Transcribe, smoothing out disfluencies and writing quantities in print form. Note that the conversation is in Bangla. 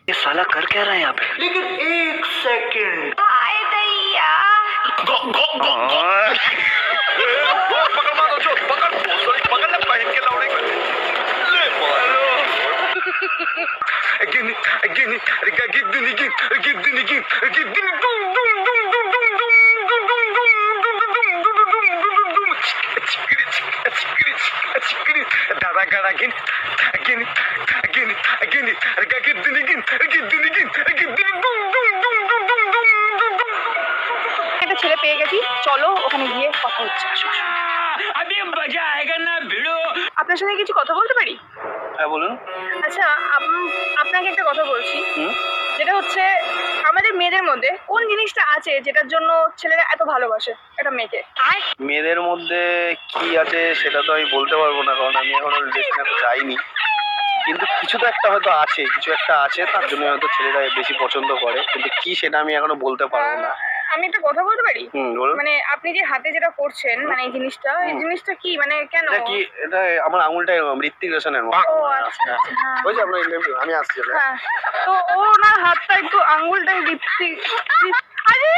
ये साला कर क्या रहा है यहाँ पे? लेकिन एक सेकंड, आए दैया একটা ছেলে পেয়ে গেছি, চলো ওখানে গিয়ে কথা হচ্ছে। আসো, আসো। अभी मजा आएगा ना भिड़ो। আপনার সঙ্গে কিছু কথা বলতে পারি? হ্যাঁ বলুন। আচ্ছা, আপনাকে একটা কথা বলছি, হুম? যেটা হচ্ছে আমাদের মেয়েদের মধ্যে কোন জিনিসটা আছে যেটার জন্য ছেলেরা এত ভালোবাসে একটা মেয়েকে? মেয়েদের মধ্যে কি আছে সেটা তো আমি বলতে পারবো না, কারণ আমি এখনো রিলেশনে যাইনি। কিন্তু কিছু তো একটা হয়তো আছে, কিছু একটা আছে, তার জন্য হয়তো ছেলেরা বেশি পছন্দ করে, কিন্তু কি সেটা আমি এখনো বলতে পারবো না। আমি একটা কথা বলতে পারি? বলুন। মানে আপনি যে হাতে যেটা করছেন, মানে এই জিনিসটা কি, মানে কেন? এটা কি? এটা আমার আঙুলটা ঋত্বিক রোশনের মতো। ও আচ্ছা, আচ্ছা, হ্যাঁ। ওই যে আপনার ইন্টারভিউ, আমি আসছি। হ্যাঁ, তো ও ওনার হাতটা একটু আঙ্গুলটা আরে